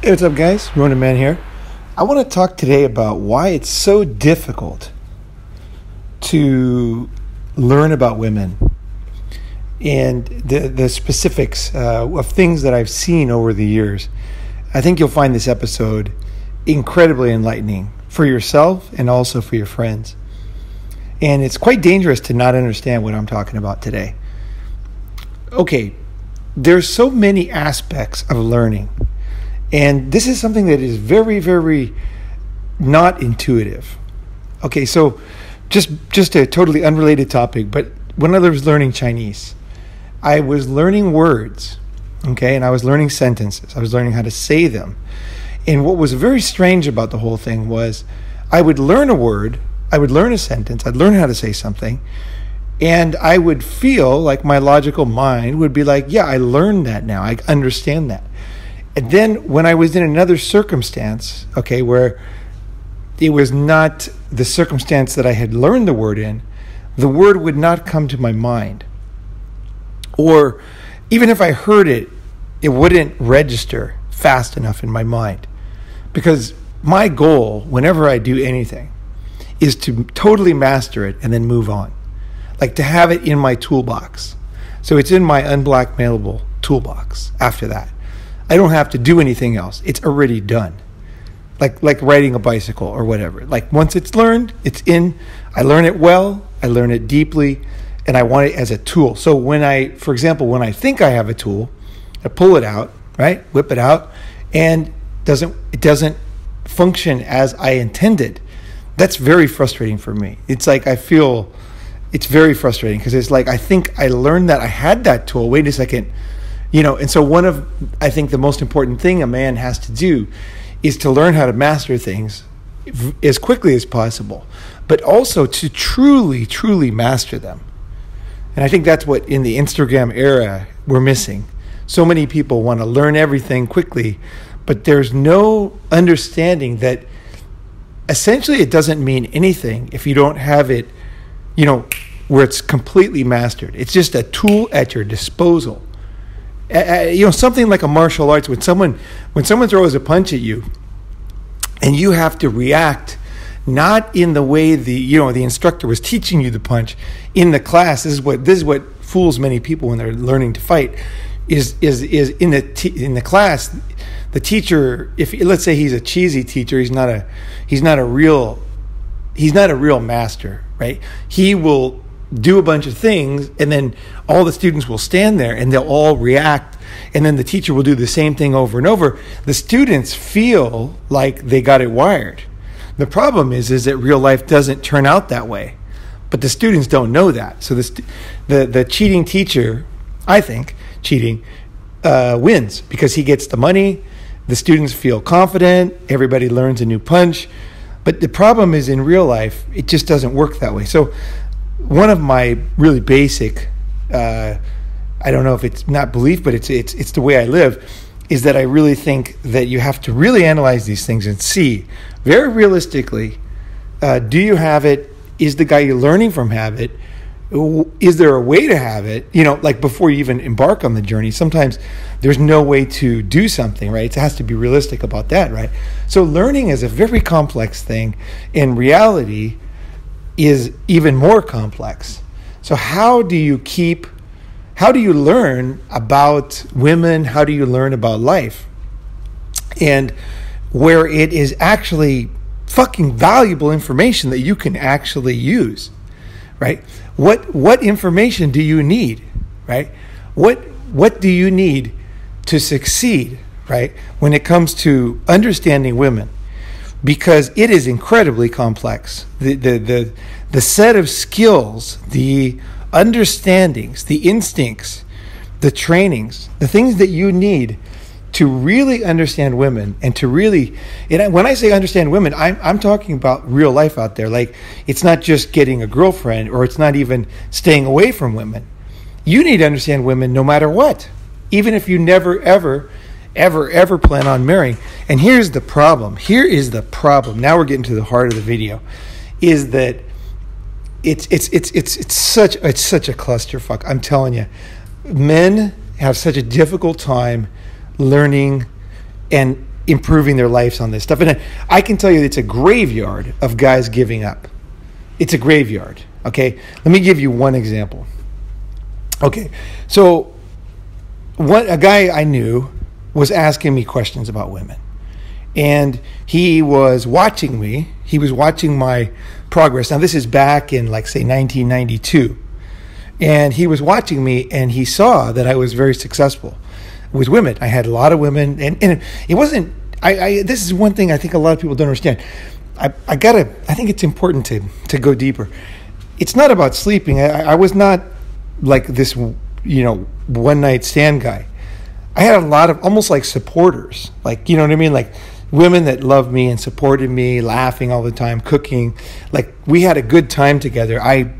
Hey, what's up, guys? Ronin Man here. I want to talk today about why it's so difficult to learn about women and the specifics of things that I've seen over the years. I think you'll find this episode incredibly enlightening for yourself and also for your friends. And it's quite dangerous to not understand what I'm talking about today. Okay, there's so many aspects of learning. And this is something that is very, very not intuitive. Okay, so just a totally unrelated topic, but when I was learning Chinese, I was learning words, okay, and I was learning sentences. I was learning how to say them. And what was very strange about the whole thing was I would learn a word, I would learn a sentence, I'd learn how to say something, and I would feel like my logical mind would be like, yeah, I learned that now, I understand that. And then when I was in another circumstance, okay, where it was not the circumstance that I had learned the word in, the word would not come to my mind. Or even if I heard it, it wouldn't register fast enough in my mind. Because my goal, whenever I do anything, is to totally master it and then move on. Like to have it in my toolbox. So it's in my unblackmailable toolbox after that. I don't have to do anything else. It's already done. Like riding a bicycle or whatever. Like once it's learned, it's in. I learn it well, I learn it deeply, and I want it as a tool. So for example, when I think I have a tool, I pull it out, right? Whip it out, and it doesn't function as I intended. That's very frustrating for me. It's like I feel it's very frustrating because it's like I think I learned that I had that tool. Wait a second. And so one of, I think, the most important thing a man has to do is to learn how to master things as quickly as possible, but also to truly, truly master them. And I think that's what in the Instagram era we're missing. So many people want to learn everything quickly, but there's no understanding that essentially it doesn't mean anything if you don't have it, where it's completely mastered. It's just a tool at your disposal. Something like a martial arts, when someone throws a punch at you and you have to react not in the way the instructor was teaching you the punch in the class. This is what fools many people when they're learning to fight is in the class, the teacher, if let's say he's a cheesy teacher, he's not a real master, right? He will do a bunch of things, and then all the students will stand there and they'll all react, and then the teacher will do the same thing over and over. The students feel like they got it wired. The problem is that real life doesn't turn out that way, but the students don't know that. So the cheating teacher, I think, wins because he gets the money. The students feel confident. Everybody learns a new punch. But the problem is in real life, it just doesn't work that way. So one of my really basic, I don't know if it's not belief, but it's the way I live, is that I really think that you have to really analyze these things and see very realistically, do you have it? Is the guy you're learning from have it? Is there a way to have it? Like before you even embark on the journey, sometimes there's no way to do something, right? It has to be realistic about that, right? So learning is a very complex thing. In reality, is even more complex. So how do you learn about women? How do you learn about life? And where it is actually fucking valuable information that you can actually use, right? What information do you need, right? What do you need to succeed, right? When it comes to understanding women, because it is incredibly complex. The set of skills, the understandings, the instincts, the trainings, the things that you need to really understand women and to really, and when I say understand women, I'm talking about real life out there. Like, it's not just getting a girlfriend, or it's not even staying away from women. You need to understand women no matter what, even if you never, ever plan on marrying. And here's the problem. Here is the problem. Now we're getting to the heart of the video. Is that it's such a clusterfuck. I'm telling you, men have such a difficult time learning and improving their lives on this stuff. And I can tell you it's a graveyard of guys giving up. It's a graveyard, okay? Let me give you one example. Okay, so a guy I knew was asking me questions about women. And he was watching me. He was watching my progress. Now, this is back in, like, say, 1992. And he was watching me, and he saw that I was very successful with women. I had a lot of women. And it wasn't, this is one thing I think a lot of people don't understand. I think it's important to go deeper. It's not about sleeping. I was not like this, one-night stand guy. I had a lot of almost like supporters. Like, you know what I mean? Like, women that loved me and supported me, laughing all the time, cooking. Like, we had a good time together. I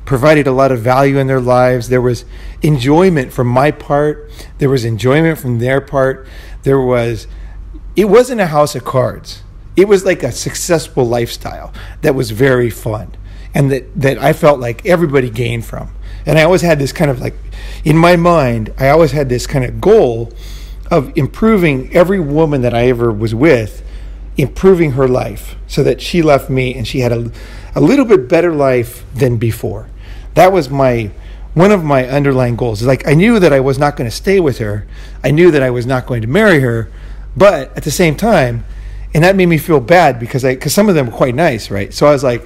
provided a lot of value in their lives. There was enjoyment from my part. There was enjoyment from their part. It wasn't a house of cards. It was like a successful lifestyle that was very fun and that I felt like everybody gained from. And I always had this kind of like, in my mind, I always had this kind of goal of improving every woman that I ever was with, improving her life so that she left me and she had a little bit better life than before. That was one of my underlying goals. Like, I knew that I was not going to stay with her. I knew that I was not going to marry her. But at the same time, and that made me feel bad because some of them were quite nice, right? So I was like,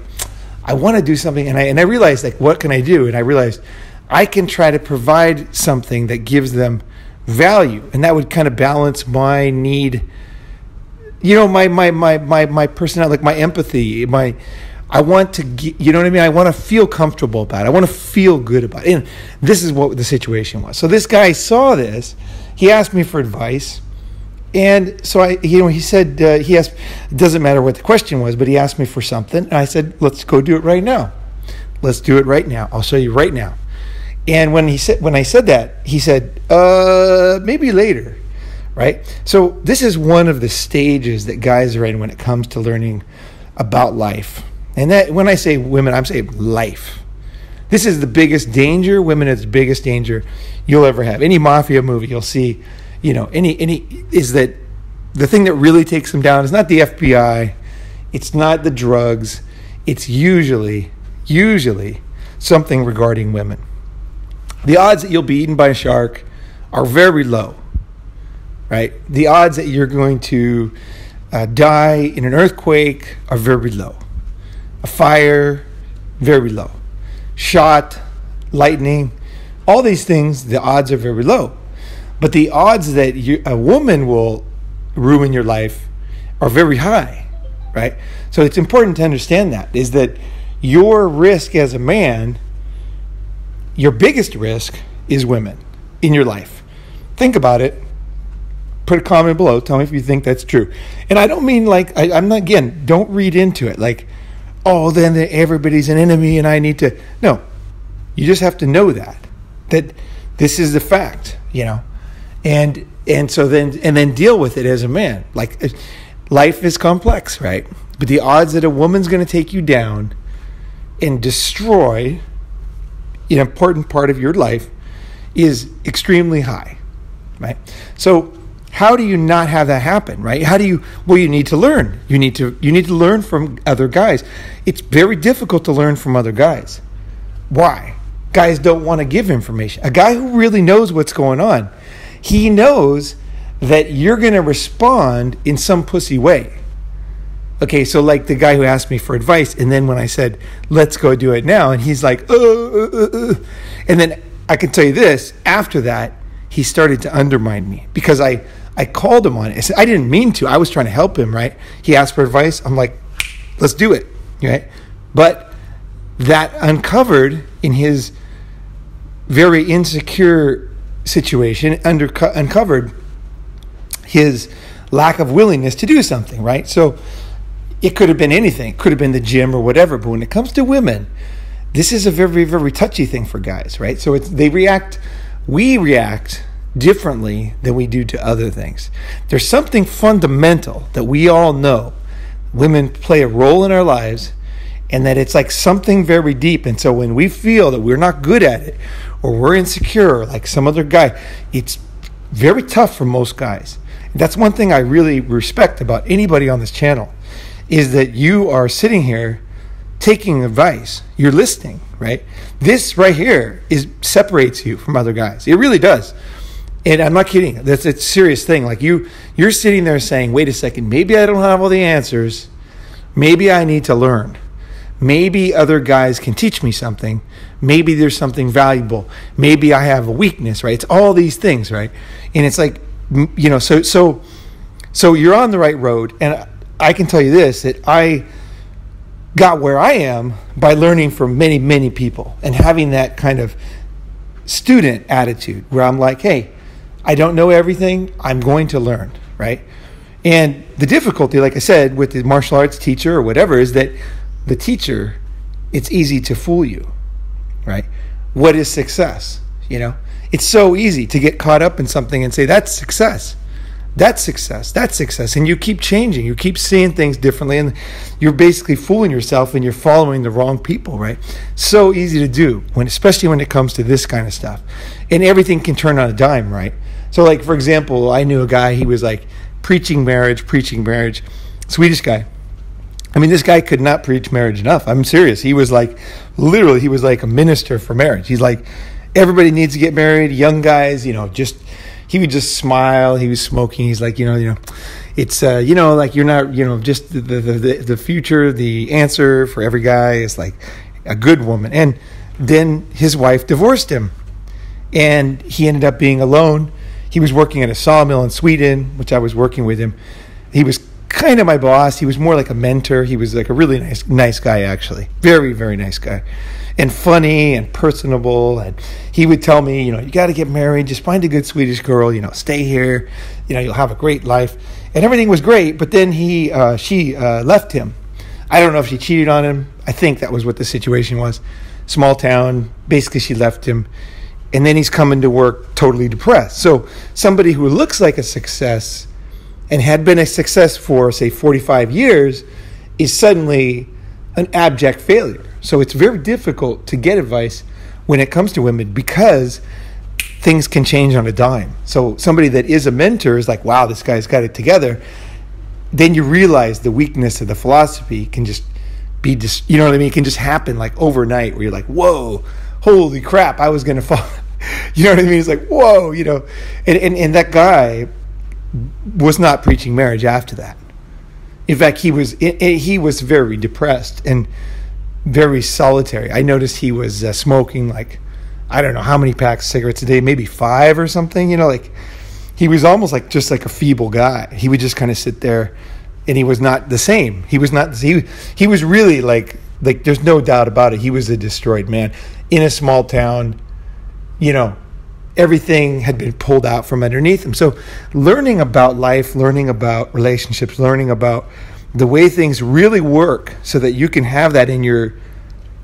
I want to do something. And I realized, like, what can I do? And I realized I can try to provide something that gives them value, and that would kind of balance my need, my personality, like my empathy, I want to get, you know what I mean? I want to feel comfortable about it. I want to feel good about it. And this is what the situation was. So this guy saw this. He asked me for advice. And so he said, he asked, it doesn't matter what the question was, but he asked me for something. And I said, let's go do it right now. Let's do it right now. I'll show you right now. And when I said that, he said, maybe later, right? So this is one of the stages that guys are in when it comes to learning about life. And that, when I say women, I'm saying life. This is the biggest danger. Women is the biggest danger you'll ever have. Any mafia movie you'll see, is that the thing that really takes them down is not the FBI, it's not the drugs, it's usually something regarding women. The odds that you'll be eaten by a shark are very low, right? The odds that you're going to die in an earthquake are very low. A fire, very low. Shot, lightning, all these things, the odds are very low. But the odds that a woman will ruin your life are very high, right? So it's important to understand that, is that your risk as a man, your biggest risk is women in your life. Think about it. Put a comment below. Tell me if you think that's true. And I don't mean like, I'm not, again, don't read into it like, oh, then everybody's an enemy and I need to. No, you just have to know that this is the fact, and so then deal with it as a man. Like, life is complex, right? But the odds that a woman's going to take you down and destroy an important part of your life is extremely high, right? So how do you not have that happen, right? You need to learn. You need to learn from other guys. It's very difficult to learn from other guys. Why? Guys don't want to give information. A guy who really knows what's going on, he knows that you're going to respond in some pussy way. Okay, so like the guy who asked me for advice, and then when I said, let's go do it now, and he's like, and then I can tell you this, after that, he started to undermine me because I called him on it. I didn't mean to. I was trying to help him, right? He asked for advice. I'm like, let's do it, right? But that uncovered in his very insecure situation, uncovered his lack of willingness to do something, right? So it could have been anything. It could have been the gym or whatever. But when it comes to women, this is a very, very touchy thing for guys, right? So we react differently than we do to other things. There's something fundamental that we all know. Women play a role in our lives, and that it's like something very deep. And so when we feel that we're not good at it, or we're insecure, like some other guy, it's very tough for most guys. That's one thing I really respect about anybody on this channel, is that you are sitting here taking advice. You're listening, right? This right here separates you from other guys. It really does. And I'm not kidding. It's a serious thing. Like you're sitting there saying, wait a second, maybe I don't have all the answers. Maybe I need to learn. Maybe other guys can teach me something. Maybe there's something valuable. Maybe I have a weakness, right? It's all these things, right? And it's like, you know, so you're on the right road. And I can tell you this, that I got where I am by learning from many, many people and having that kind of student attitude where I'm like, hey, I don't know everything. I'm going to learn, right? And the difficulty, like I said, with the martial arts teacher or whatever, is that the teacher, it's easy to fool you, right? What is success? You know, it's so easy to get caught up in something and say, that's success. That's success. That's success. And you keep changing. You keep seeing things differently. And you're basically fooling yourself and you're following the wrong people, right? So easy to do, especially when it comes to this kind of stuff. And everything can turn on a dime, right? So like, for example, I knew a guy, he was like preaching marriage, Swedish guy. I mean, this guy could not preach marriage enough. I'm serious. He was like, literally, he was like a minister for marriage. He's like, everybody needs to get married. Young guys, you know, he would just smile. He was smoking. He's like, you know, it's, like you're not, just the future, the answer for every guy is like a good woman. And then his wife divorced him and he ended up being alone. He was working at a sawmill in Sweden, which I was working with him. He was kind of my boss. He was more like a mentor. He was like a really nice guy, actually. Very, very nice guy. And funny and personable. And he would tell me, you got to get married. Just find a good Swedish girl, stay here. You'll have a great life. And everything was great. But then she left him. I don't know if she cheated on him. I think that was what the situation was. Small town. Basically, she left him. And then he's coming to work totally depressed. So somebody who looks like a success and had been a success for, say, 45 years is suddenly an abject failure. So it's very difficult to get advice when it comes to women because things can change on a dime. So somebody that is a mentor is like, wow, this guy's got it together. Then you realize the weakness of the philosophy can just be, you know what I mean? It can just happen like overnight where you're like, whoa, holy crap, I was going to fall. You know what I mean? It's like, whoa, and that guy was not preaching marriage after that. In fact, he was very depressed and very solitary. I noticed he was smoking like, I don't know how many packs of cigarettes a day, maybe 5 or something, like he was almost like just like a feeble guy. He would just kind of sit there and he was not the same. He was not, he was really like there's no doubt about it. He was a destroyed man in a small town, everything had been pulled out from underneath him. So learning about life, learning about relationships, learning about the way things really work so that you can have that in your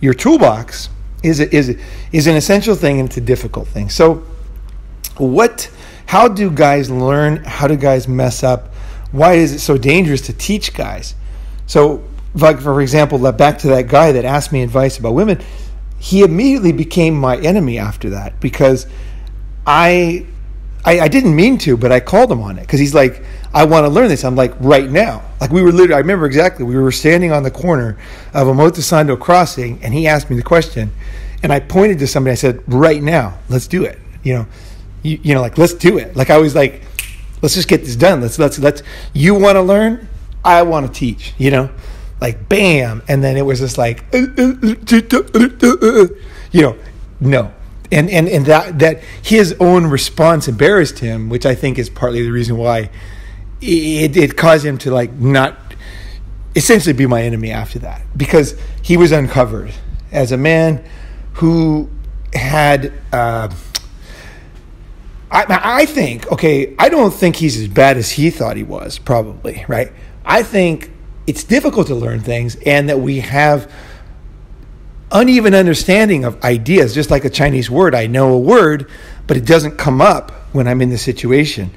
toolbox is an essential thing, and it's a difficult thing. So how do guys learn? How do guys mess up? Why is it so dangerous to teach guys? So for example, back to that guy that asked me advice about women, he immediately became my enemy after that because I didn't mean to, but I called him on it because he's like, I want to learn this. I'm like, right now. Like we were literally, I remember exactly, we were standing on the corner of a Motosando crossing and he asked me the question and I pointed to somebody. I said, right now, let's do it. Like, let's do it. Like I was like, let's just get this done. Let's, you want to learn? I want to teach, like bam. And then it was just like, no. And that his own response embarrassed him, which I think is partly the reason why it caused him to like not essentially be my enemy after that, because he was uncovered as a man who had I think, okay, I don't think he's as bad as he thought he was, probably, right? I think it's difficult to learn things and that we have uneven understanding of ideas, just like a Chinese word. I know a word, but it doesn't come up when I'm in the situation.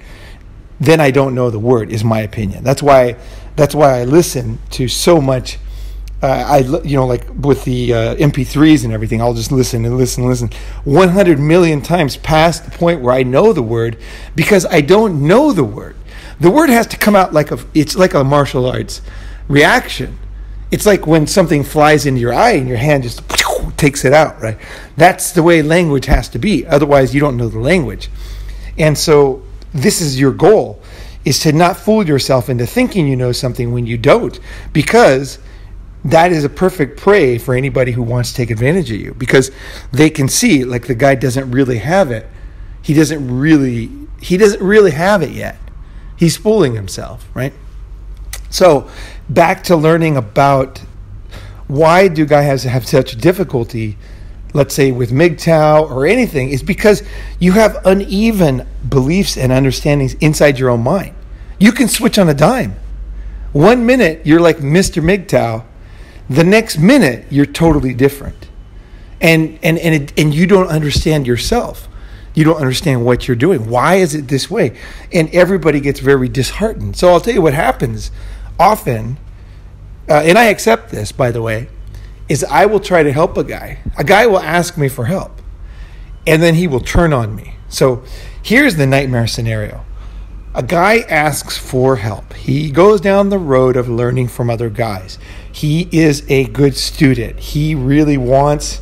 Then I don't know the word, is my opinion. That's why I listen to so much. Like with the MP3s and everything, I'll just listen 100 million times past the point where I know the word, because I don't know the word. The word has to come out it's like a martial arts reaction. It's like when something flies into your eye and your hand just takes it out, right? That's the way language has to be. Otherwise, you don't know the language. And so this is your goal, is to not fool yourself into thinking you know something when you don't, because that is a perfect prey for anybody who wants to take advantage of you, because they can see, like, the guy doesn't really have it. He doesn't really have it yet. He's fooling himself, right? So back to learning about why do guys have such difficulty, let's say with MGTOW or anything, is because you have uneven beliefs and understandings inside your own mind. You can switch on a dime. 1 minute you're like Mr. MGTOW, the next minute you're totally different, and you don't understand yourself. You don't understand what you're doing. Why is it this way? And everybody gets very disheartened. So I'll tell you what happens often, and I accept this, by the way, is I will try to help a guy. A guy will ask me for help, and then he will turn on me. So here's the nightmare scenario. A guy asks for help. He goes down the road of learning from other guys. He is a good student. He really wants,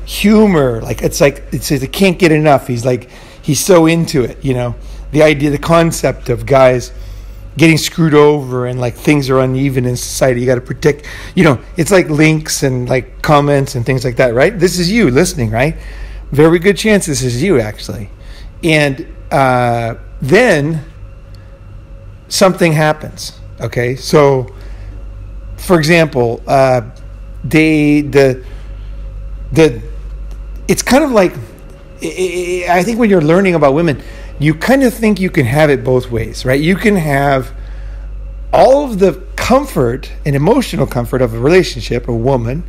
humor. It's he can't get enough. He's so into it, the idea, the concept of guys getting screwed over and like things are uneven in society. You got to protect, it's like links and like comments and things like that, right? This is you listening, right? Very good chance this is you actually. And then something happens. Okay. So for example, it's kind of like, I think when you're learning about women, you kind of think you can have it both ways, right? You can have all of the comfort and emotional comfort of a relationship, a woman,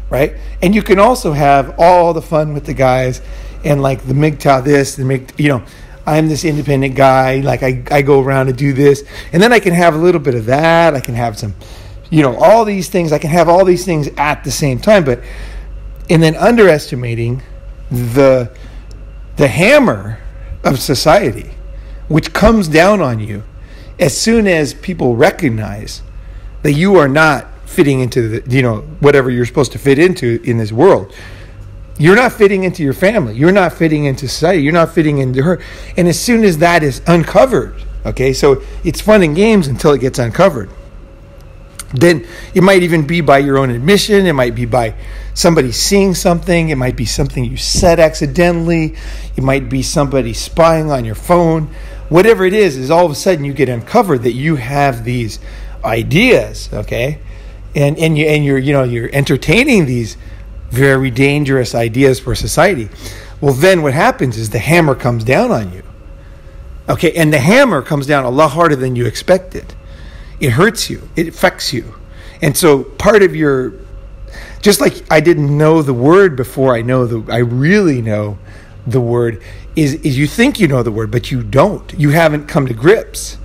right? And you can also have all the fun with the guys and like the MGTOW this, I'm this independent guy, like I go around and do this. And then I can have a little bit of that. I can have some, all these things. I can have all these things at the same time. And then underestimating the hammer of society, which comes down on you as soon as people recognize that you are not fitting into whatever you're supposed to fit into in this world. You're not fitting into your family. You're not fitting into society. You're not fitting into her. And as soon as that is uncovered, okay, so it's fun and games until it gets uncovered. Then it might even be by your own admission. It might be by somebody seeing something. It might be something you said accidentally. It might be somebody spying on your phone. Whatever it is all of a sudden you get uncovered that you have these ideas, okay? And you're entertaining these very dangerous ideas for society. Well, then what happens is the hammer comes down on you. Okay, and the hammer comes down a lot harder than you expected. It hurts you. It affects you. And so part of your, just like I didn't know the word before I really know the word, is you think you know the word, but you don't. You haven't come to grips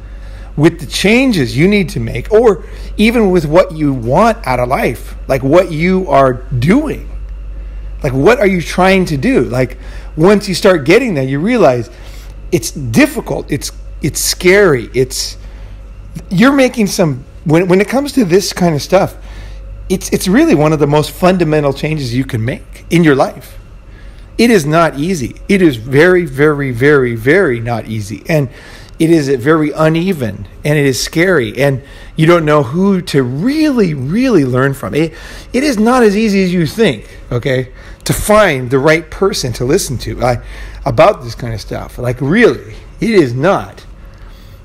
with the changes you need to make, or even with what you want out of life, like what you are doing. Like, what are you trying to do? Like, once you start getting there, you realize it's difficult. It's scary. You're making some, when it comes to this kind of stuff, it's really one of the most fundamental changes you can make in your life. It is not easy. It is very, very, very, very not easy. And it is very uneven, and it is scary, and you don't know who to really, really learn from. It is not as easy as you think, okay, to find the right person to listen to about this kind of stuff. Like, really, it is not.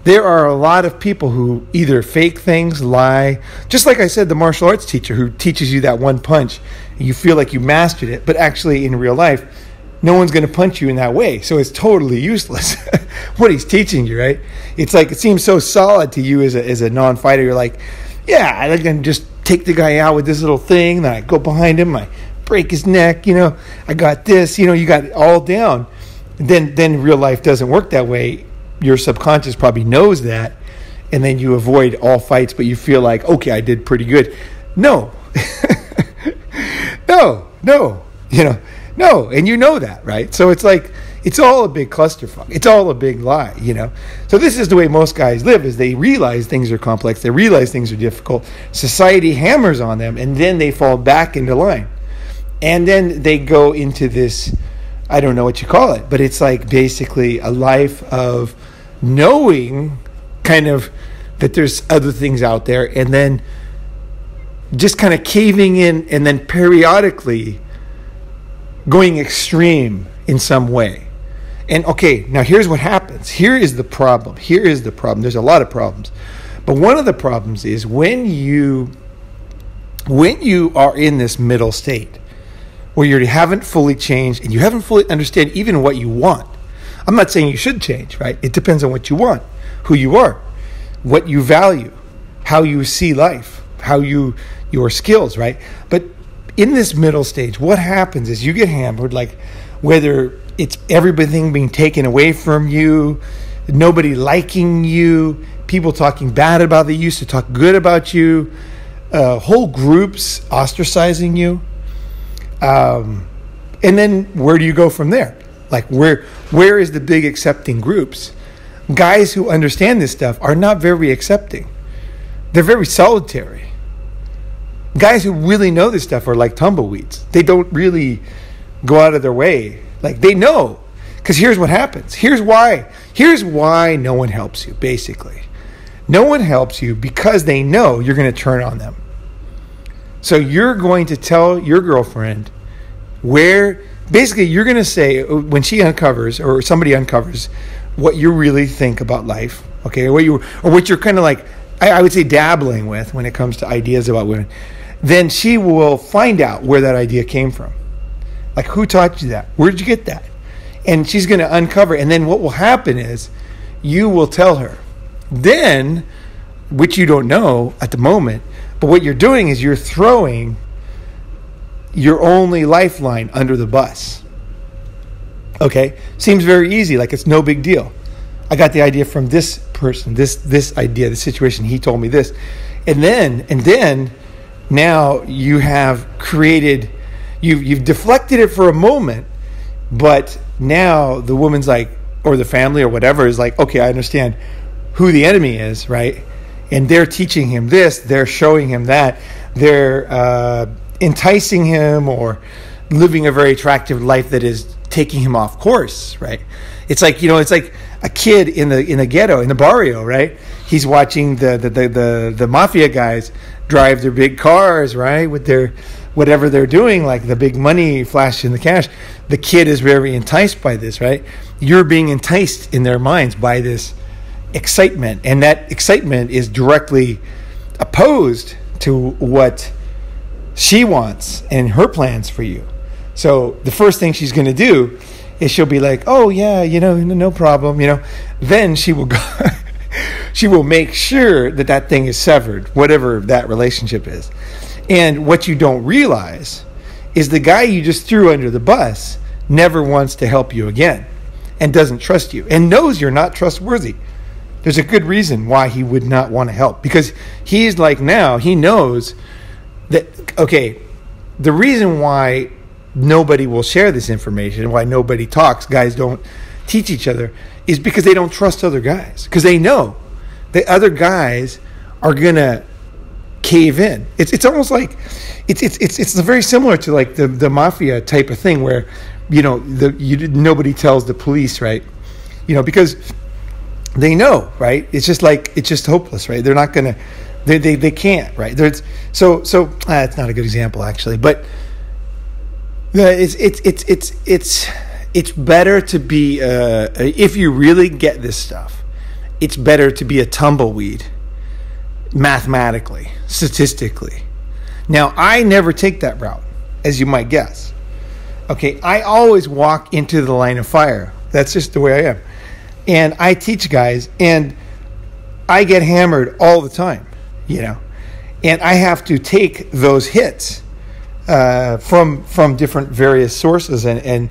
There are a lot of people who either fake things, lie, just like I said, the martial arts teacher who teaches you that one punch, and you feel like you mastered it, but actually in real life, no one's going to punch you in that way. So it's totally useless what he's teaching you, right? It's like, it seems so solid to you as a non-fighter. You're like, yeah, I can just take the guy out with this little thing. Then I go behind him. I break his neck. I got this. You got it all down. Then real life doesn't work that way. Your subconscious probably knows that. And then you avoid all fights, but you feel like, okay, I did pretty good. No. No. No, and you know that, right? So it's like, It's all a big clusterfuck. It's all a big lie, So this is the way most guys live, is they realize things are complex. They realize things are difficult. Society hammers on them, and then they fall back into line. And then they go into this, I don't know what you call it, but it's like basically a life of knowing kind of that there's other things out there, and then just kind of caving in, and then periodically going extreme in some way. And okay, now here's what happens. Here is the problem. There's a lot of problems. But one of the problems is when you are in this middle state where you haven't fully changed and you haven't fully understand even what you want. I'm not saying you should change, right? It depends on what you want, who you are, what you value, how you see life, your skills, right? But in this middle stage, what happens is you get hammered, like whether it's everything being taken away from you, nobody liking you, people talking bad about they used to talk good about you, whole groups ostracizing you. And then where do you go from there? Like where is the big accepting groups? Guys who understand this stuff are not very accepting. They're very solitary. Guys who really know this stuff are like tumbleweeds. They don't really go out of their way. Like they know. Because here's what happens. Here's why no one helps you, basically. No one helps you because they know you're going to turn on them. So you're going to tell your girlfriend basically you're going to say, when she uncovers or somebody uncovers what you really think about life, okay, or what you're kind of like, I would say dabbling with when it comes to ideas about women, then she will find out where that idea came from. Like, who taught you that? Where did you get that? And she's going to uncover, and then what will happen is you will tell her. Then, which you don't know at the moment, but what you're doing is you're throwing your only lifeline under the bus. Okay? Seems very easy, like it's no big deal. I got the idea from this person, this idea, this situation, he told me this. And then now you have created, you've deflected it for a moment, but now the woman's like, or the family or whatever is like, okay, I understand who the enemy is, right? And they're teaching him this, they're showing him that, they're enticing him or living a very attractive life that is taking him off course, right? It's like, it's like a kid in the ghetto, in the barrio, right? He's watching the mafia guys drive their big cars, right? With their whatever they're doing, like the big money flashing the cash. The kid is very enticed by this, right? You're being enticed in their minds by this excitement, and that excitement is directly opposed to what she wants and her plans for you. So the first thing she's going to do is she'll be like, oh yeah, no problem, Then she will go she will make sure that thing is severed, whatever that relationship is. And what you don't realize is the guy you just threw under the bus never wants to help you again and doesn't trust you and knows you're not trustworthy. There's a good reason why he would not want to help, because he's like, now he knows that, okay, the reason why nobody will share this information, why nobody talks, guys don't teach each other, is because they don't trust other guys, because they know that other guys are gonna cave in. It's almost like it's very similar to like the mafia type of thing where nobody tells the police, right? Because they know, right? It's just hopeless, right? They're not gonna, they can't, right? So it's not a good example actually, but it's better to be if you really get this stuff, it's better to be a tumbleweed, mathematically, statistically. Now, I never take that route, as you might guess. Okay, I always walk into the line of fire. That's just the way I am. And I teach guys, and I get hammered all the time, and I have to take those hits from different various sources and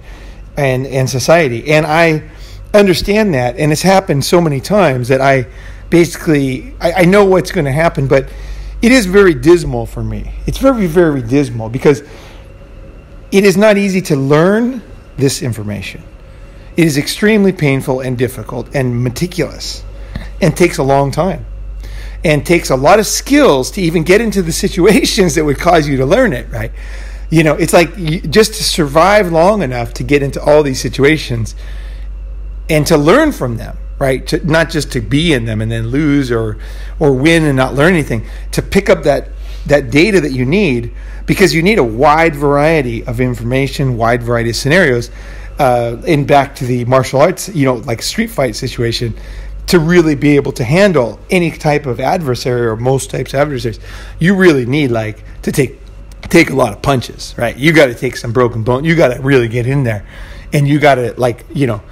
society. And I understand that, and it's happened so many times that I know what's going to happen, but it is very dismal for me. It's very, very dismal because it is not easy to learn this information. It is extremely painful and difficult and meticulous and takes a long time and takes a lot of skills to even get into the situations that would cause you to learn it, right? You know, it's like just to survive long enough to get into all these situations and to learn from them, right? Not just to be in them and then lose or win and not learn anything. To pick up that data that you need, because you need a wide variety of information, wide variety of scenarios, and back to the martial arts, you know, like street fight situation, to really be able to handle any type of adversary or most types of adversaries. You really need like to take a lot of punches, right? You got to take some broken bone. You got to really get in there, and you got to, like, you know,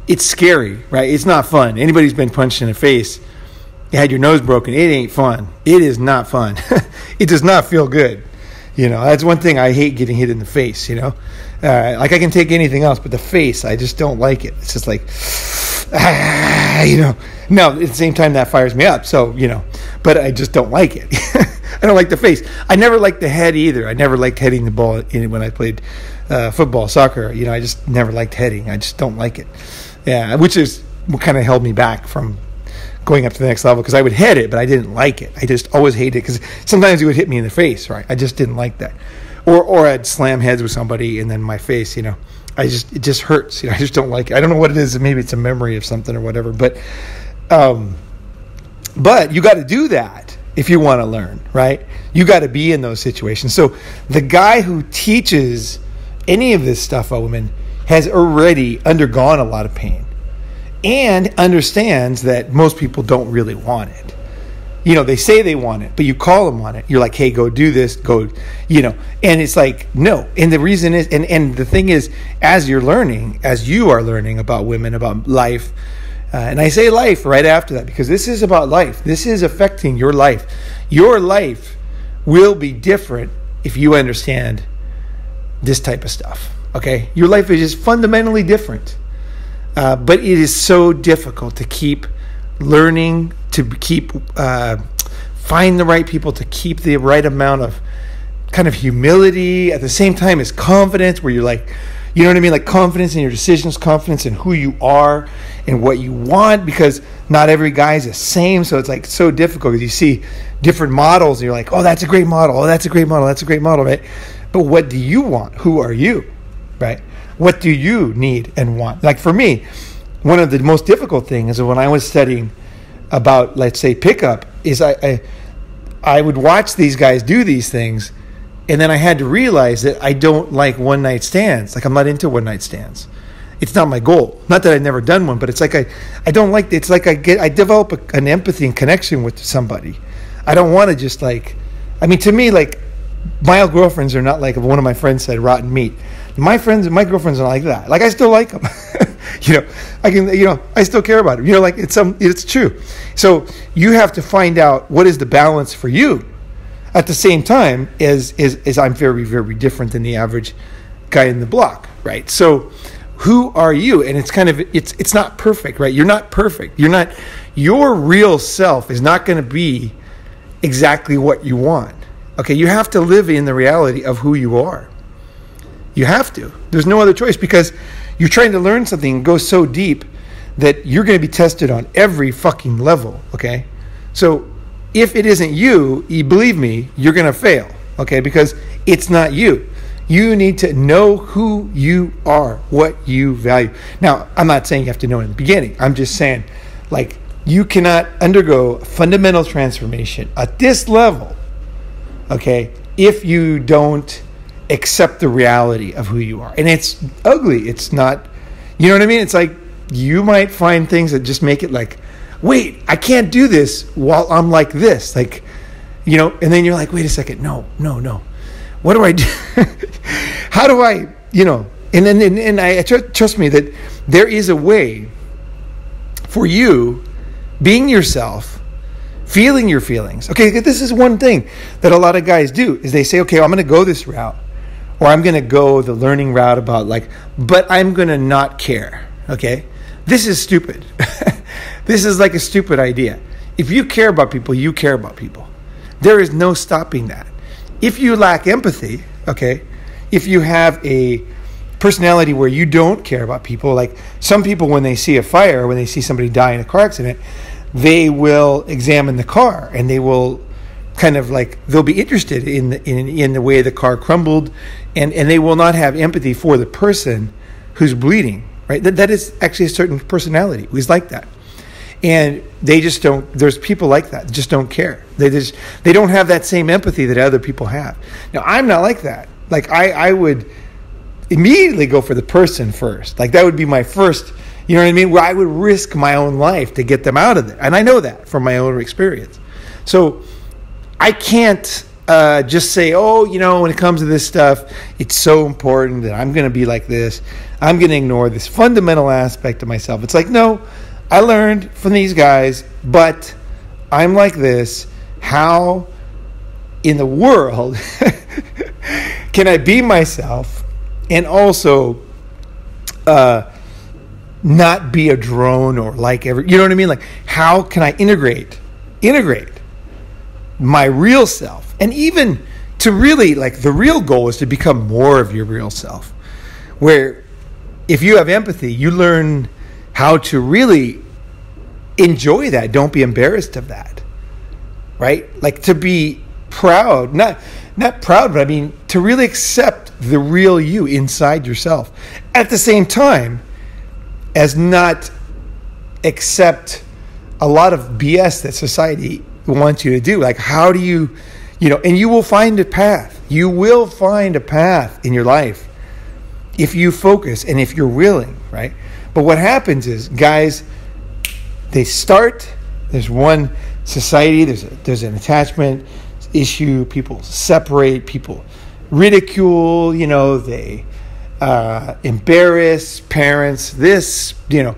it's scary, right? It's not fun. Anybody's been punched in the face, you had your nose broken, it ain't fun. It is not fun. It does not feel good. You know, that's one thing I hate, getting hit in the face, you know. Like, I can take anything else, but the face, I just don't like it. It's just like, you know. No, at the same time, that fires me up. So, you know, but I just don't like it. I don't like the face. I never liked the head either. I never liked heading the ball when I played football, soccer. You know, I just never liked heading. I just don't like it. Yeah, which is what kind of held me back from going up to the next level, because I would head it, but I didn't like it. I just always hated it because sometimes it would hit me in the face, right? I just didn't like that. Or I'd slam heads with somebody and then my face, you know, it just hurts. You know, I just don't like it. I don't know what it is. Maybe it's a memory of something or whatever. But you got to do that if you want to learn, right? You got to be in those situations. So the guy who teaches any of this stuff about women has already undergone a lot of pain and understands that most people don't really want it. You know, they say they want it, but you call them on it. You're like, hey, go do this, go, you know. And it's like, no. And the reason is, and the thing is, as you are learning about women, about life, and I say life right after that, because this is about life. This is affecting your life. Your life will be different if you understand this type of stuff, okay? Your life is just fundamentally different. But it is so difficult to keep learning, to keep find the right people, to keep the right amount of kind of humility at the same time as confidence, where you're like, you know what I mean? Like confidence in your decisions, confidence in who you are and what you want, because not every guy is the same. So it's like so difficult because you see different models and you're like, oh, that's a great model. Oh, that's a great model. That's a great model, right? But what do you want? Who are you, right? What do you need and want? Like for me, one of the most difficult things is when I was studying about, let's say, pickup, is I would watch these guys do these things, and then I had to realize that I don't like one-night stands. Like, I'm not into one-night stands. It's not my goal. Not that I've never done one, but it's like I don't like, it's like I develop an empathy and connection with somebody. I don't want to just like, I mean, to me, like, my girlfriends are not like, one of my friends said, rotten meat. My girlfriends are like that. Like, I still like them. You know, I still care about them. You know, like, it's true. So you have to find out what is the balance for you. At the same time, is I'm very, very different than the average guy in the block, right? So who are you? And it's kind of, it's not perfect, right? You're not perfect. Your real self is not going to be exactly what you want. Okay, you have to live in the reality of who you are. You have to. There's no other choice, because you're trying to learn something and go so deep that you're going to be tested on every fucking level, okay? So if it isn't you, believe me, you're going to fail, okay? Because it's not you. You need to know who you are, what you value. Now, I'm not saying you have to know in the beginning. I'm just saying, like, you cannot undergo fundamental transformation at this level, okay, if you don't accept the reality of who you are. And it's ugly. It's not, you know what I mean? It's like, you might find things that just make it like, wait, I can't do this while I'm like this. Like, you know, and then you're like, wait a second. No. What do I do? How do I, you know, and I trust me that there is a way for you being yourself, feeling your feelings. Okay, this is one thing that a lot of guys do, is they say, okay, I'm going to go this route, or I'm going to go the learning route about, like, but I'm going to not care. Okay, this is stupid. This is like a stupid idea. If you care about people, you care about people. There is no stopping that. If you lack empathy, okay, if you have a personality where you don't care about people. Like some people, when they see a fire, when they see somebody die in a car accident, they will examine the car and they will kind of like, they'll be interested in the way the car crumbled, and they will not have empathy for the person who's bleeding, right? That is actually a certain personality who's like that. And they just don't, there's people like that, just don't care. They don't have that same empathy that other people have. Now, I'm not like that. Like I would immediately go for the person first. Like that would be my first, you know what I mean? Where I would risk my own life to get them out of there. And I know that from my own experience. So I can't just say, oh, you know, when it comes to this stuff, it's so important that I'm going to be like this. I'm going to ignore this fundamental aspect of myself. It's like, no, I learned from these guys, but I'm like this. How in the world can I be myself and also not be a drone or like you know what I mean? Like, how can I integrate my real self? And even to really, like, the real goal is to become more of your real self, where if you have empathy, you learn how to really enjoy that. Don't be embarrassed of that, right? Like to be proud, not proud, but I mean to really accept the real you inside yourself, at the same time as not accept a lot of BS that society wants you to do. Like, how do you know, and you will find a path. You will find a path in your life if you focus and if you're willing, right? But what happens is, guys, they start, there's one society, there's an attachment issue, people separate, people ridicule, you know, they embarrass parents, this, you know,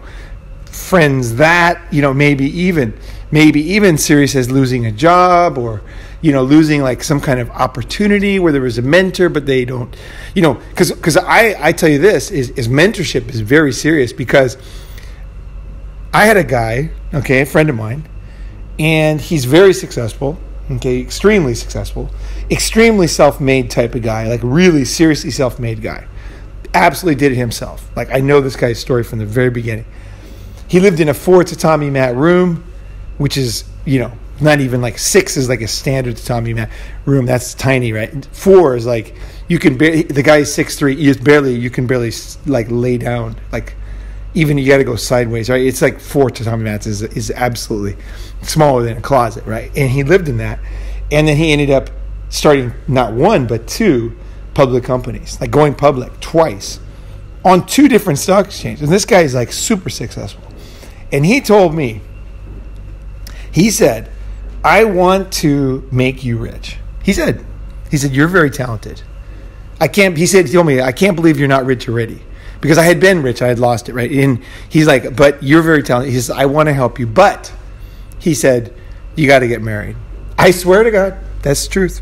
friends that, you know, maybe even serious as losing a job, or, you know, losing like some kind of opportunity where there was a mentor, but they don't, you know, because I tell you this, is mentorship is very serious, because I had a guy, okay, a friend of mine, and he's very successful, okay, extremely successful, extremely self-made type of guy, like really seriously self-made guy. Absolutely did it himself. Like, I know this guy's story from the very beginning. He lived in a 4 tatami mat room, which is, you know, not even like 6 is like a standard tatami mat room. That's tiny, right? 4 is like, you can barely, the guy is 6'3", you can barely like lay down, like, even you got to go sideways, right? It's like 4 tatami mats is absolutely smaller than a closet, right? And he lived in that. And then he ended up starting not 1, but 2 public companies, like going public twice on 2 different stock exchanges. And this guy is like super successful. And he told me, he said, I want to make you rich. He said, you're very talented. He told me, I can't believe you're not rich already. Because I had been rich, I had lost it, right? And he's like, but you're very talented. He says, I want to help you. But, he said, you got to get married. I swear to God, that's the truth.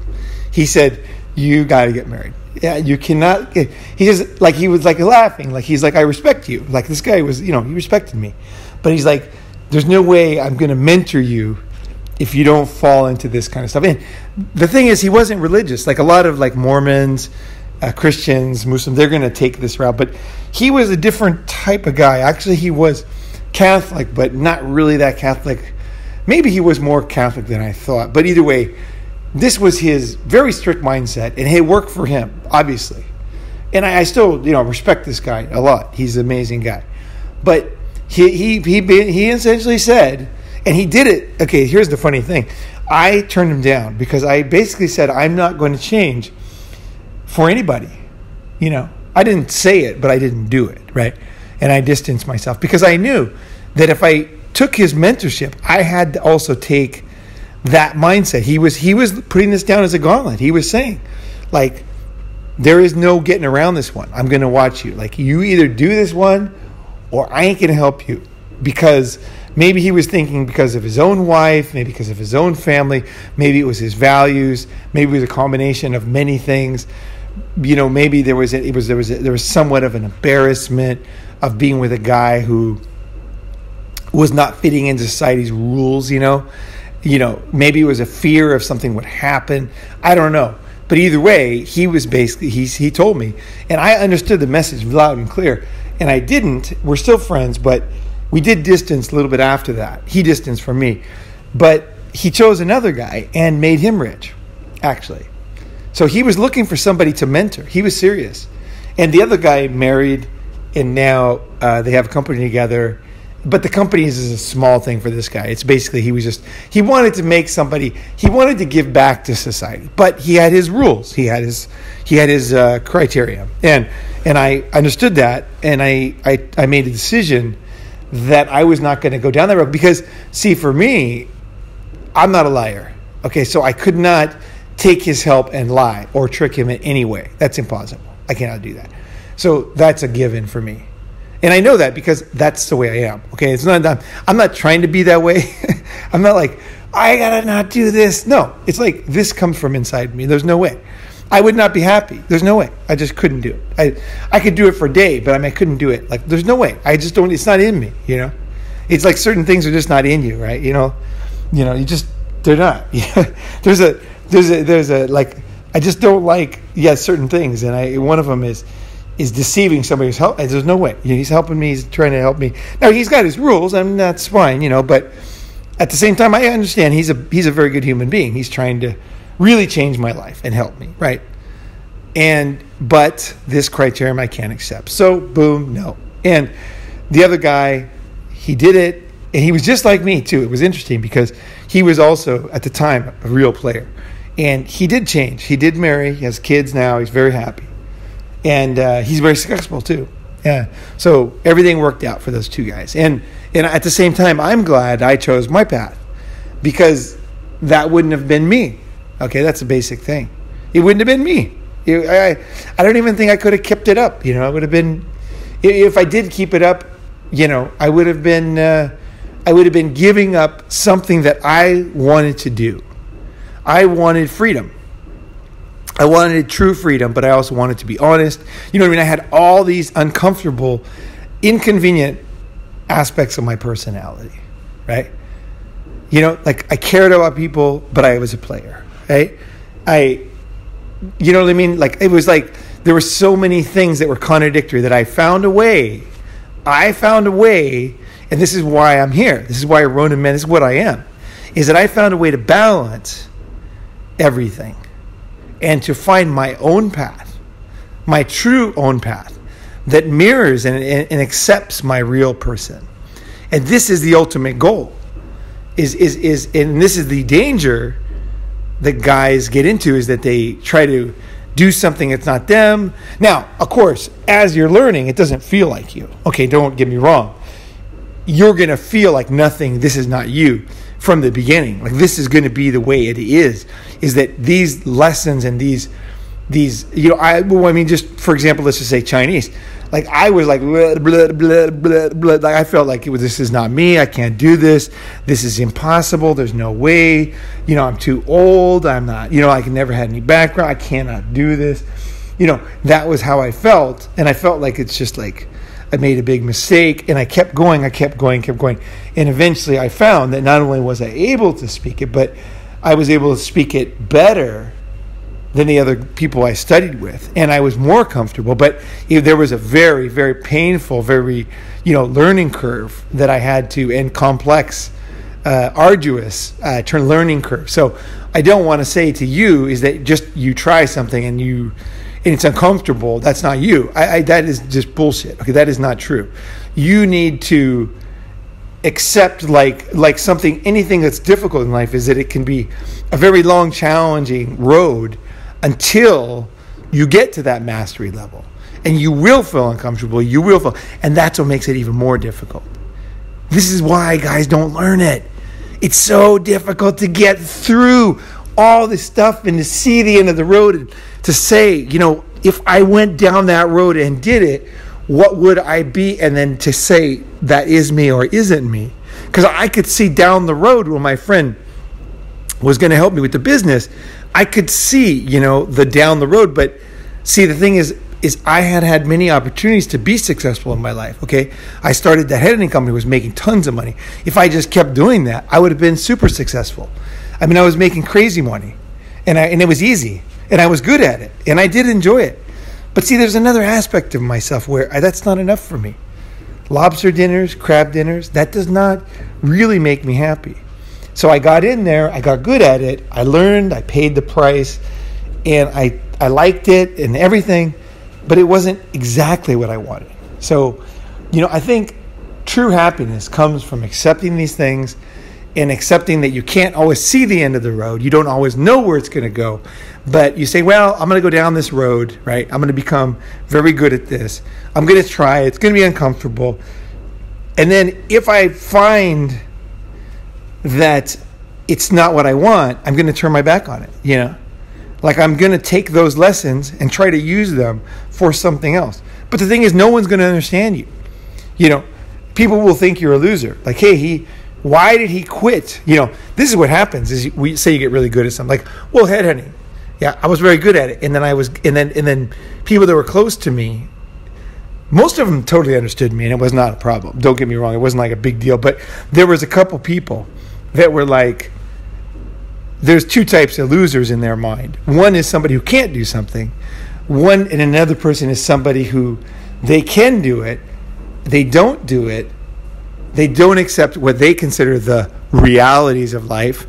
He said, you got to get married. Yeah, you cannot. He says, like, he was like laughing. Like, he's like, I respect you. Like, this guy was, you know, he respected me. But he's like, there's no way I'm going to mentor you if you don't fall into this kind of stuff. And the thing is, he wasn't religious. Like, a lot of like Mormons, Christians, Muslims, they're going to take this route. But he was a different type of guy. Actually, he was Catholic, but not really that Catholic. Maybe he was more Catholic than I thought. But either way, this was his very strict mindset, and it worked for him, obviously. And I still, you know, respect this guy a lot. He's an amazing guy. But he essentially said, and he did it. Okay, here's the funny thing. I turned him down because I basically said, I'm not going to change for anybody. You know, I didn't say it, but I didn't do it, right? And I distanced myself because I knew that if I took his mentorship, I had to also take that mindset. He was putting this down as a gauntlet. He was saying, like, there is no getting around this one. I'm going to watch you. Like, you either do this one or I ain't going to help you. Because maybe he was thinking because of his own wife, maybe because of his own family, maybe it was his values, maybe it was a combination of many things. You know, maybe there was somewhat of an embarrassment of being with a guy who was not fitting into society's rules, you know, maybe it was a fear of something would happen. I don't know. But either way, he was basically, he told me, and I understood the message loud and clear. And I didn't. We're still friends, but we did distance a little bit after that. He distanced from me. But he chose another guy and made him rich, actually. So he was looking for somebody to mentor. He was serious. And the other guy married, and now they have a company together. But the company is a small thing for this guy. It's basically, he wanted to make somebody, he wanted to give back to society. But he had his rules. He had his criteria. And I understood that, and I made a decision that I was not going to go down that road. Because, see, for me, I'm not a liar. Okay, so I could not take his help and lie or trick him in any way. That's impossible. I cannot do that. So that's a given for me. And I know that because that's the way I am. Okay, it's not. I'm not trying to be that way. I'm not like, I gotta not do this. No, it's like this comes from inside me. There's no way. I would not be happy. There's no way. I just couldn't do it. I could do it for a day, but I couldn't do it. Like, there's no way. I just don't. It's not in me. You know, it's like certain things are just not in you, right? You know, they're not. There's a like, I just don't like certain things, and one of them is deceiving somebody who's help. There's no way. He's helping me. He's trying to help me. Now, he's got his rules, and that's fine, but at the same time, I understand he's a very good human being. He's trying to really change my life and help me, right? But this criterion I can't accept. So, boom, no. And the other guy, he did it, and he was just like me, too. It was interesting because he was also, at the time, a real player. And he did change. He did marry. He has kids now. He's very happy. And he's very successful too. Yeah. So everything worked out for those two guys. And at the same time, I'm glad I chose my path because that wouldn't have been me. Okay, that's a basic thing. It wouldn't have been me. I don't even think I could have kept it up. I would have been, if I did keep it up, I would have been giving up something that I wanted to do. I wanted freedom. I wanted true freedom, but I also wanted to be honest. You know what I mean? I had all these uncomfortable, inconvenient aspects of my personality, right? Like I cared about people, but I was a player, right? You know what I mean? Like it was like there were so many things that were contradictory that I found a way. And this is why I'm here. This is why Ronin Man, this is what I am, is that I found a way to balance everything. And to find my own path, my true own path, that mirrors and accepts my real person. And this is the ultimate goal. And this is the danger that guys get into, is that they try to do something that's not them. Now, of course, as you're learning, it doesn't feel like you. Okay, don't get me wrong. You're going to feel like nothing, this is not you. From the beginning, like this is going to be the way it is that these lessons and these, just for example, let's just say Chinese. Like I was like, blah, blah, blah, blah, blah. Like I felt like this is not me. I can't do this. This is impossible. There's no way. I'm too old. I'm not. I never had any background. I cannot do this. That was how I felt, and I felt like it's just like I made a big mistake, and I kept going. And eventually I found that not only was I able to speak it, but I was able to speak it better than the other people I studied with. And I was more comfortable. But there was a very, very painful, very, learning curve that I had to, and complex, arduous learning curve. So I don't want to say to you is that just you try something and it's uncomfortable. That's not you. That is just bullshit. Okay, that is not true. You need to accept like something, anything that's difficult in life is that it can be a very long, challenging road until you get to that mastery level. And you will feel uncomfortable. And that's what makes it even more difficult. This is why guys don't learn it. It's so difficult to get through all this stuff and to see the end of the road and to say, if I went down that road and did it, what would I be? And then to say that is me or isn't me. Because I could see down the road when my friend was going to help me with the business, I could see, the down the road. But see, the thing is I had many opportunities to be successful in my life, okay? I started the editing company, was making tons of money. If I just kept doing that, I would have been super successful. I was making crazy money. And it was easy. And I was good at it. And I did enjoy it. But see, there's another aspect of myself where that's not enough for me. Lobster dinners, crab dinners, that does not really make me happy. So I got in there, I got good at it, I learned, I paid the price, and I liked it and everything, but it wasn't exactly what I wanted. So, I think true happiness comes from accepting these things and accepting that you can't always see the end of the road. You don't always know where it's going to go. But you say, well, I'm going to go down this road, right? I'm going to become very good at this. I'm going to try. It's going to be uncomfortable. And then if I find that it's not what I want, I'm going to turn my back on it, Like I'm going to take those lessons and try to use them for something else. But the thing is, no one's going to understand you. People will think you're a loser. Like, hey, why did he quit? This is what happens is we say you get really good at something. Like, well, headhunting. Yeah, I was very good at it. And then people that were close to me, most of them totally understood me and it was not a problem. Don't get me wrong. It wasn't like a big deal. But there was a couple people that were like, there's two types of losers in their mind. One is somebody who can't do something. And another person is somebody who they can do it. They don't do it. They don't accept what they consider the realities of life.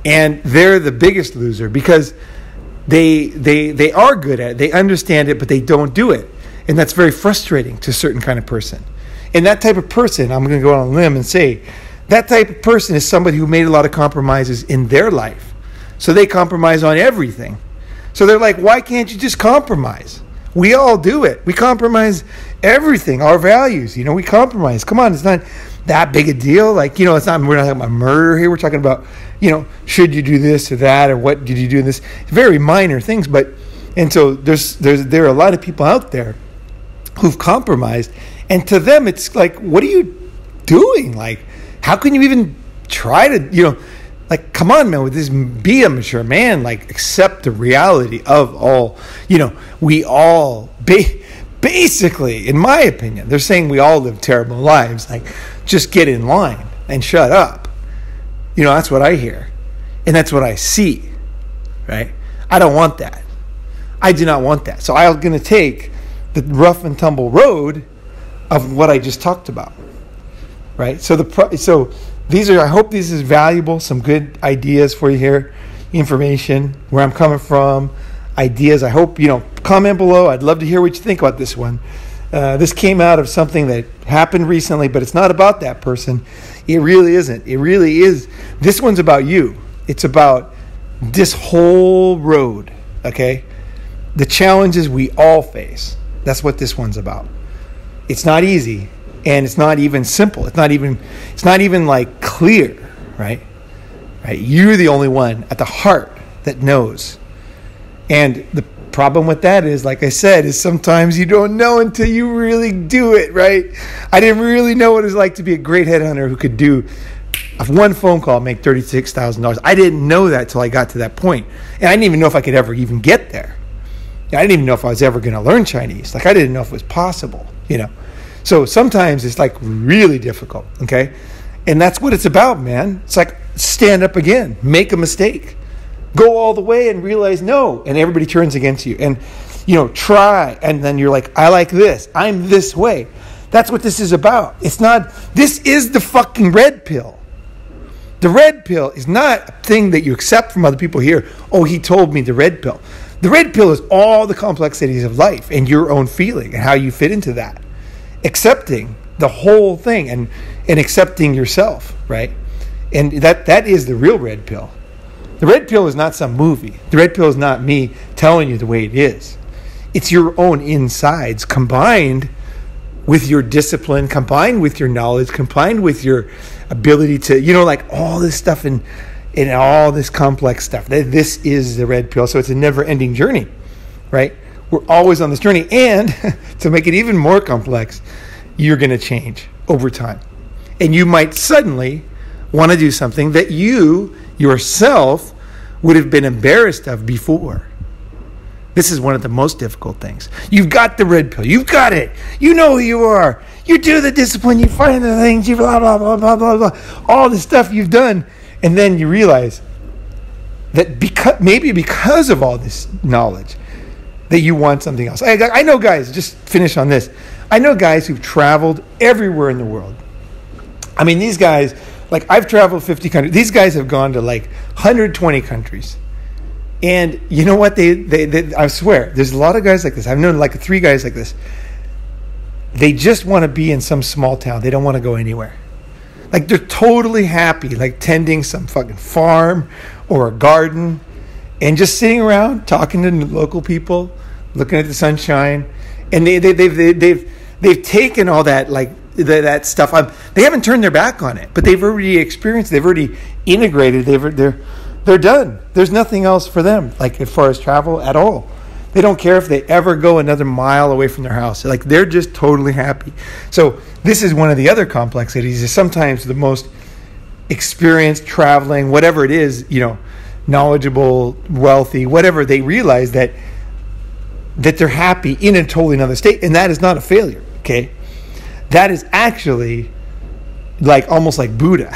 And they're the biggest loser because they are good at it. They understand it, but they don't do it. And that's very frustrating to a certain kind of person. And that type of person, I'm going to go on a limb and say, that type of person is somebody who made a lot of compromises in their life. So they compromise on everything. So they're like, why can't you just compromise? We all do it. We compromise everything, our values. We compromise. Come on, it's not that big a deal. Like, we're not talking about murder here. We're talking about, should you do this or that, or what did you do in this? Very minor things. And so there are a lot of people out there who've compromised. And to them, it's like, what are you doing? Like, how can you even try to, like, come on, man, with this, be a mature man, like, accept the reality of all, we all, basically, in my opinion, they're saying we all live terrible lives. Like, just get in line and shut up. That's what I hear. And that's what I see, right? I don't want that. I do not want that. So I'm going to take the rough and tumble road of what I just talked about, right? So these are, I hope this is valuable, some good ideas for you here, information, where I'm coming from, ideas. I hope, comment below. I'd love to hear what you think about this one. This came out of something that happened recently, but it's not about that person. It really isn't. It really is. This one's about you. It's about this whole road, okay? The challenges we all face. That's what this one's about. It's not easy. And it's not even simple. It's not even like clear, right? Right? You're the only one at the heart that knows. And the problem with that is, like I said, is sometimes you don't know until you really do it, right? I didn't really know what it was like to be a great headhunter who could do one phone call, make $36,000. I didn't know that till I got to that point. And I didn't even know if I could ever even get there. I didn't even know if I was ever going to learn Chinese. Like, I didn't know if it was possible, So sometimes it's like really difficult, okay? And that's what it's about, man. It's like stand up again, make a mistake, go all the way and realize no, and everybody turns against you. And, try, and then you're like, I like this, I'm this way. That's what this is about. This is the fucking red pill. The red pill is not a thing that you accept from other people here. Oh, he told me the red pill. The red pill is all the complexities of life and your own feeling and how you fit into that. Accepting the whole thing and accepting yourself, right? And that is the real red pill. The red pill is not some movie. The red pill is not me telling you the way it is. It's your own insides combined with your discipline, combined with your knowledge, combined with your ability to, like all this stuff and all this complex stuff. This is the red pill. So it's a never-ending journey, right? We're always on this journey. And to make it even more complex, you're going to change over time. And you might suddenly want to do something that you yourself would have been embarrassed of before. This is one of the most difficult things. You've got the red pill. You've got it. You know who you are. You do the discipline. You find the things. You blah, blah, blah, blah, blah, blah. All the stuff you've done. And then you realize, that because of all this knowledge, that you want something else. I know guys, just finish on this. I know guys who've traveled everywhere in the world. I mean, these guys, like, I've traveled 50 countries. These guys have gone to like 120 countries. And you know what? They I swear, there's a lot of guys like this. I've known like 3 guys like this. They just want to be in some small town. They don't want to go anywhere. Like, they're totally happy, like tending some fucking farm or a garden and just sitting around talking to local people, looking at the sunshine. And they've taken all that, like, that stuff. They haven't turned their back on it, but they've already experienced, they've already integrated, they're done. There's nothing else for them, like, as far as travel at all. They don't care if they ever go another mile away from their house. Like, they're just totally happy. So this is one of the other complexities, is sometimes the most experienced traveling, whatever it is, knowledgeable, wealthy, whatever, they realize that they're happy in a totally another state. And that is not a failure, okay? That is actually like almost like Buddha.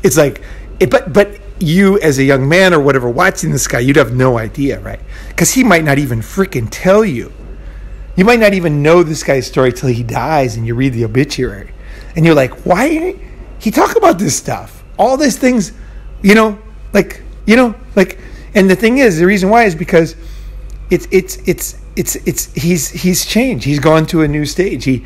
It's like, but you as a young man or whatever watching this guy, you'd have no idea, right? Because he might not even freaking tell you. You might not even know this guy's story till he dies and you read the obituary. And you're like, why didn't he talk about this stuff? All these things, and the thing is, the reason why is because he's changed. He's gone to a new stage. He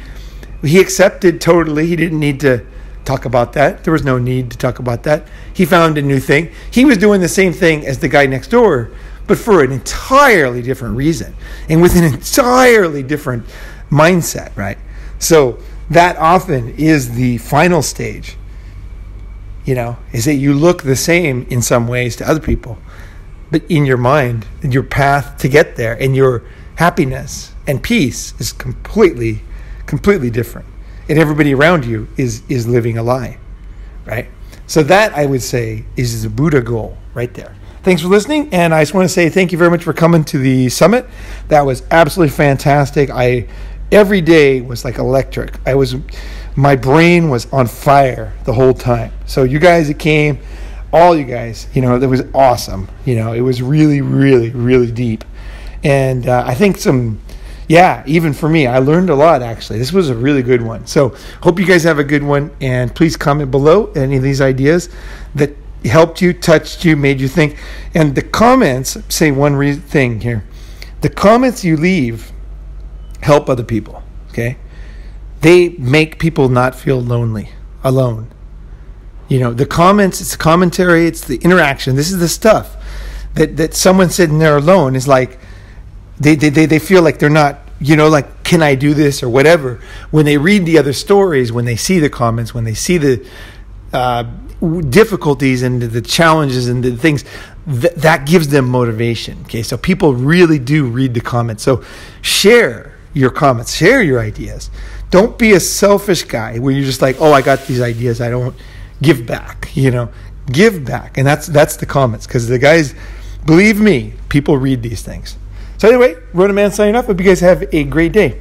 accepted totally. He didn't need to talk about that. There was no need to talk about that. He found a new thing. He was doing the same thing as the guy next door, but for an entirely different reason and with an entirely different mindset, right? So that often is the final stage, is that you look the same in some ways to other people, but in your mind, your path to get there and your happiness and peace is completely different. And everybody around you is living a lie, right? So that, I would say, is the Buddha goal right there. Thanks for listening, and I just want to say thank you very much for coming to the summit. That was absolutely fantastic. Every day was like electric. My brain was on fire the whole time. So you guys that came, all you guys, that was awesome. It was really, really, really deep. And I think even for me, I learned a lot, actually. This was a really good one. So hope you guys have a good one. And please comment below any of these ideas that helped you, touched you, made you think. And the comments, say one thing here. The comments you leave help other people, okay? They make people not feel alone. The comments, it's the commentary, it's the interaction. This is the stuff that someone sitting there alone is like, they feel like they're not, like, can I do this or whatever. When they read the other stories, when they see the comments, when they see the difficulties and the challenges and the things, that gives them motivation. Okay, so people really do read the comments. So share your comments, share your ideas. Don't be a selfish guy where you're just like, oh, I got these ideas, I don't give back. Give back. And that's the comments, because the guys, believe me, people read these things. So anyway, Ronin Man signing off. Hope you guys have a great day.